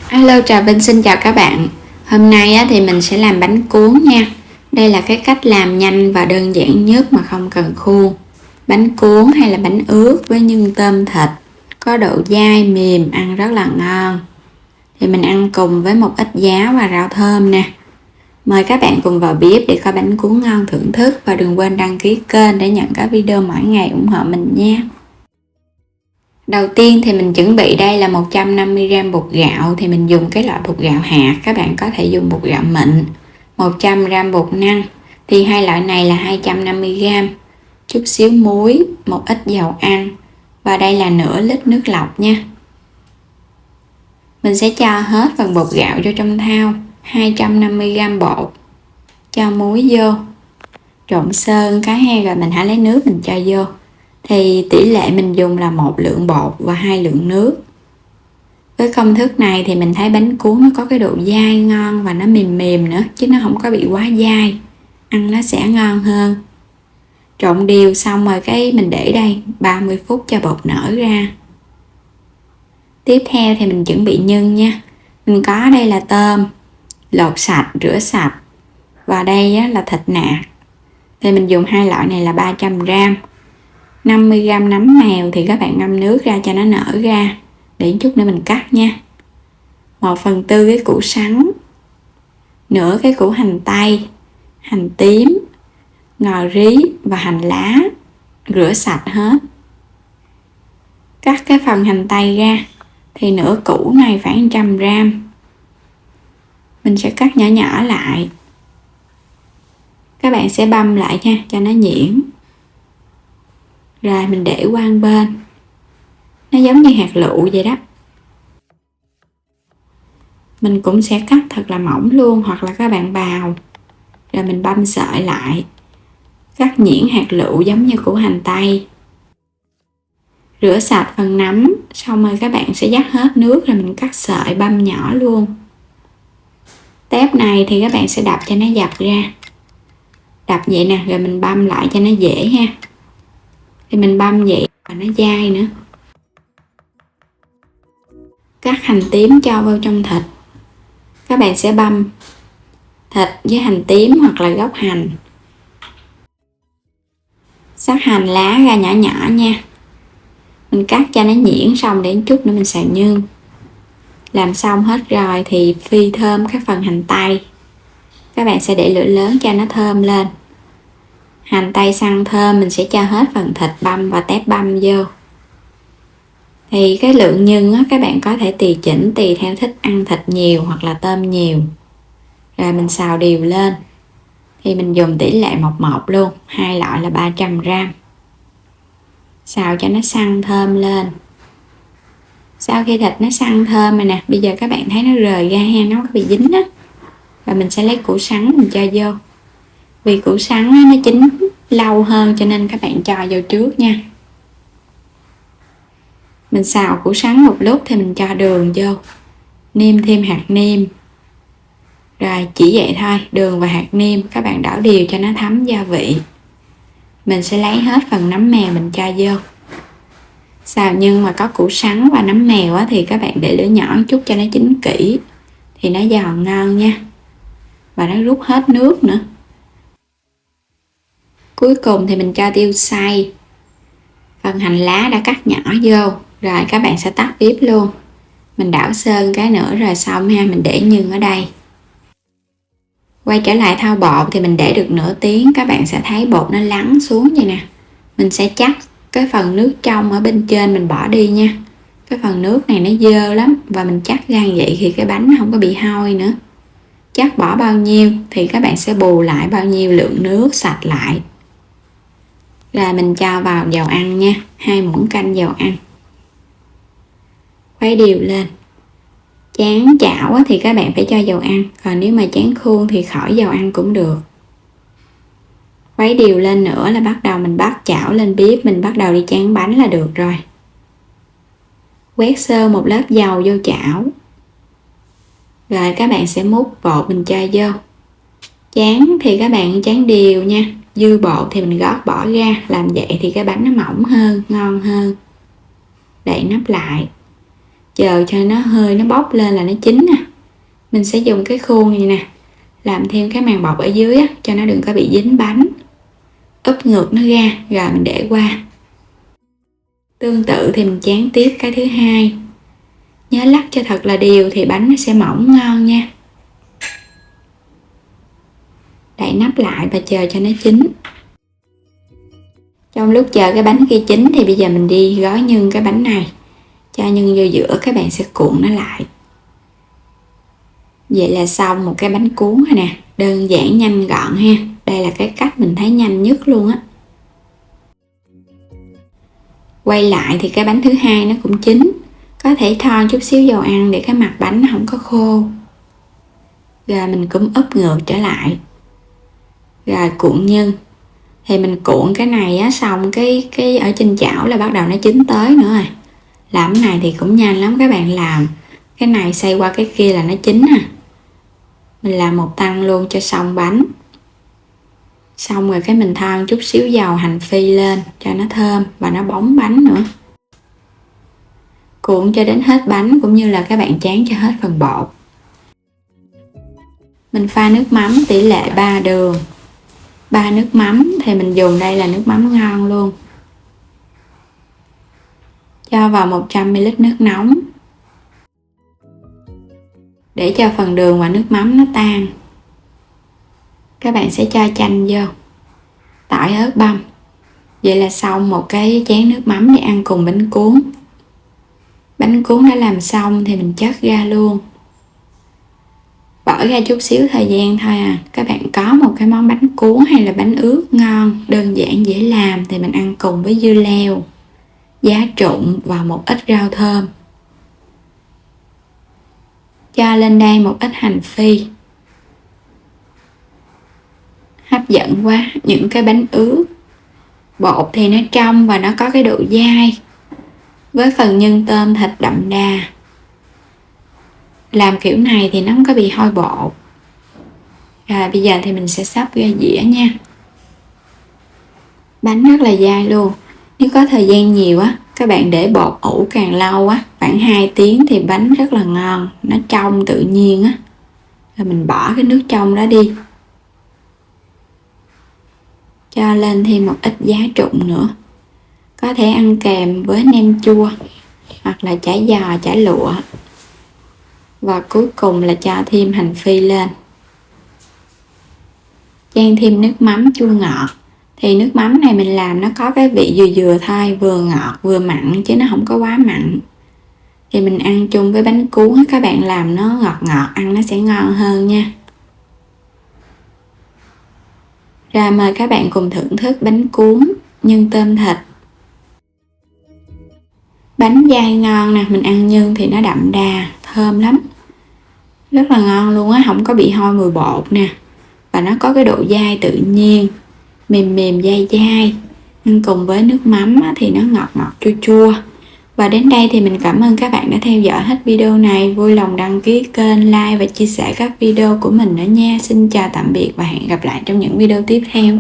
Hello, Trà Vinh xin chào các bạn. Hôm nay thì mình sẽ làm bánh cuốn nha. Đây là cái cách làm nhanh và đơn giản nhất mà không cần khuôn. Bánh cuốn hay là bánh ướt với nhân tôm thịt, có độ dai mềm, ăn rất là ngon. Thì mình ăn cùng với một ít giá và rau thơm nè. Mời các bạn cùng vào bếp để có bánh cuốn ngon thưởng thức, và đừng quên đăng ký kênh để nhận các video mỗi ngày ủng hộ mình nha. Đầu tiên thì mình chuẩn bị đây là 150g bột gạo, thì mình dùng cái loại bột gạo hạt, các bạn có thể dùng bột gạo mịn. 100g bột năng, thì hai loại này là 250g. Chút xíu muối, một ít dầu ăn, và đây là nửa lít nước lọc nha. Mình sẽ cho hết phần bột gạo vô trong thau, 250g bột, cho muối vô, trộn sơ cái ha, rồi mình hãy lấy nước mình cho vô. Thì tỷ lệ mình dùng là 1 lượng bột và 2 lượng nước. Với công thức này thì mình thấy bánh cuốn nó có cái độ dai ngon và nó mềm mềm nữa, chứ nó không có bị quá dai, ăn nó sẽ ngon hơn. Trộn đều xong rồi cái mình để đây 30 phút cho bột nở ra. Tiếp theo thì mình chuẩn bị nhân nha. Mình có đây là tôm lột sạch, rửa sạch, và đây là thịt nạc. Thì mình dùng hai loại này là 300g. 50g nấm mèo thì các bạn ngâm nước ra cho nó nở ra, để chút nữa mình cắt nha. 1/4 cái củ sắn, nửa cái củ hành tây, hành tím, ngò rí và hành lá, rửa sạch hết. Cắt cái phần hành tây ra, thì nửa củ này khoảng 100g. Mình sẽ cắt nhỏ nhỏ lại. Các bạn sẽ băm lại nha, cho nó nhuyễn. Rồi mình để qua một bên. Nó giống như hạt lựu vậy đó. Mình cũng sẽ cắt thật là mỏng luôn, hoặc là các bạn bào. Rồi mình băm sợi lại. Cắt nhuyễn hạt lựu giống như củ hành tây. Rửa sạch phần nấm, xong rồi các bạn sẽ vắt hết nước rồi mình cắt sợi băm nhỏ luôn. Tép này thì các bạn sẽ đập cho nó dập ra. Đập vậy nè, rồi mình băm lại cho nó dễ ha. Thì mình băm vậy và nó dai nữa. Cắt hành tím cho vào trong thịt. Các bạn sẽ băm thịt với hành tím hoặc là gốc hành. Xắt hành lá ra nhỏ nhỏ nha. Mình cắt cho nó nhuyễn, xong để chút nữa mình xào nhân. Làm xong hết rồi thì phi thơm cái phần hành tây. Các bạn sẽ để lửa lớn cho nó thơm lên. Hành tây săn thơm mình sẽ cho hết phần thịt băm và tép băm vô. Thì cái lượng nhân á, các bạn có thể tùy chỉnh tùy theo thích ăn thịt nhiều hoặc là tôm nhiều. Rồi mình xào đều lên. Thì mình dùng tỷ lệ 1:1 luôn, hai loại là 300g. Xào cho nó săn thơm lên. Sau khi thịt nó săn thơm rồi nè, bây giờ các bạn thấy nó rời ra ha, nó có bị dính á. Và mình sẽ lấy củ sắn mình cho vô. Vì củ sắn nó chín lâu hơn cho nên các bạn cho vô trước nha. Mình xào củ sắn một lúc thì mình cho đường vô. Nêm thêm hạt nêm. Rồi chỉ vậy thôi, đường và hạt nêm các bạn đảo đều cho nó thấm gia vị. Mình sẽ lấy hết phần nấm mèo mình cho vô. Xào nhân mà có củ sắn và nấm mèo á, thì các bạn để lửa nhỏ một chút cho nó chín kỹ. Thì nó giòn ngon nha. Và nó rút hết nước nữa. Cuối cùng thì mình cho tiêu xay. Phần hành lá đã cắt nhỏ vô. Rồi các bạn sẽ tắt bếp luôn. Mình đảo sơn cái nữa rồi xong ha, mình để nhân ở đây. Quay trở lại thau bột thì mình để được nửa tiếng, các bạn sẽ thấy bột nó lắng xuống vậy nè. Mình sẽ chắc cái phần nước trong ở bên trên mình bỏ đi nha. Cái phần nước này nó dơ lắm, và mình chắc gan vậy thì cái bánh nó không có bị hôi nữa. Chắc bỏ bao nhiêu thì các bạn sẽ bù lại bao nhiêu lượng nước sạch lại. Rồi mình cho vào dầu ăn nha, 2 muỗng canh dầu ăn. Khuấy đều lên. Chén chảo thì các bạn phải cho dầu ăn, còn nếu mà chén khuôn thì khỏi dầu ăn cũng được. Khuấy đều lên nữa là bắt đầu mình bắt chảo lên bếp, mình bắt đầu đi tráng bánh là được rồi. Quét sơ một lớp dầu vô chảo. Rồi các bạn sẽ múc bột mình cho vô. Tráng thì các bạn tráng đều nha, dư bột thì mình gót bỏ ra, làm vậy thì cái bánh nó mỏng hơn, ngon hơn. Đậy nắp lại. chờ cho nó hơi nó bốc lên là nó chín nè. Mình sẽ dùng cái khuôn này nè, làm thêm cái màng bọc ở dưới á, cho nó đừng có bị dính bánh. Úp ngược nó ra rồi mình để qua. Tương tự thì mình tráng tiếp cái thứ hai. Nhớ lắc cho thật là đều thì bánh nó sẽ mỏng ngon nha. Đậy nắp lại và chờ cho nó chín. Trong lúc chờ cái bánh kia chín thì bây giờ mình đi gói nhân cái bánh này. Cho nhân vô giữa, các bạn sẽ cuộn nó lại. Vậy là xong một cái bánh cuốn rồi nè, đơn giản nhanh gọn ha. Đây là cái cách mình thấy nhanh nhất luôn á. Quay lại thì cái bánh thứ hai nó cũng chín. Có thể thoa chút xíu dầu ăn để cái mặt bánh nó không có khô. Rồi mình cũng úp ngược trở lại. Rồi cuộn nhân. Thì mình cuộn cái này á, xong cái ở trên chảo là bắt đầu nó chín tới nữa rồi. Làm cái này thì cũng nhanh lắm các bạn làm. Cái này xoay qua cái kia là nó chín à. Mình làm một tăng luôn cho xong bánh. Xong rồi cái mình thoa chút xíu dầu hành phi lên cho nó thơm và nó bóng bánh nữa. Cuộn cho đến hết bánh cũng như là các bạn tráng cho hết phần bột. Mình pha nước mắm tỷ lệ 3 đường. 3 nước mắm thì mình dùng đây là nước mắm ngon luôn. Cho vào 100ml nước nóng. Để cho phần đường và nước mắm nó tan. Các bạn sẽ cho chanh vô. Tỏi ớt băm. Vậy là xong một cái chén nước mắm để ăn cùng bánh cuốn. Bánh cuốn đã làm xong thì mình chất ra luôn. Bỏ ra chút xíu thời gian thôi à. Các bạn có một cái món bánh cuốn hay là bánh ướt ngon, đơn giản dễ làm thì mình ăn cùng với dưa leo, giá trụng và một ít rau thơm. Cho lên đây một ít hành phi. Hấp dẫn quá, những cái bánh ướt. Bột thì nó trong và nó có cái độ dai. Với phần nhân tôm thịt đậm đà. Làm kiểu này thì nó không có bị hôi bột. Rồi bây giờ thì mình sẽ sắp ra dĩa nha. Bánh rất là dai luôn. Nếu có thời gian nhiều á, các bạn để bột ủ càng lâu á, khoảng 2 tiếng thì bánh rất là ngon. Nó trong tự nhiên á. Rồi mình bỏ cái nước trong đó đi. Cho lên thêm một ít giá trụng nữa. Có thể ăn kèm với nem chua hoặc là chả giò, chả lụa. Và cuối cùng là cho thêm hành phi lên. Chan thêm nước mắm chua ngọt. Thì nước mắm này mình làm nó có cái vị vừa vừa thôi, vừa ngọt vừa mặn chứ nó không có quá mặn. Thì mình ăn chung với bánh cuốn, các bạn làm nó ngọt ngọt, ăn nó sẽ ngon hơn nha. Rồi mời các bạn cùng thưởng thức bánh cuốn nhân tôm thịt. Bánh dai ngon nè, mình ăn nhân thì nó đậm đà, thơm lắm. Rất là ngon luôn á, không có bị hôi mùi bột nè. Và nó có cái độ dai tự nhiên, mềm mềm dai dai. Ăn cùng với nước mắm thì nó ngọt ngọt chua chua. Và đến đây thì mình cảm ơn các bạn đã theo dõi hết video này. Vui lòng đăng ký kênh, like và chia sẻ các video của mình nữa nha. Xin chào tạm biệt và hẹn gặp lại trong những video tiếp theo.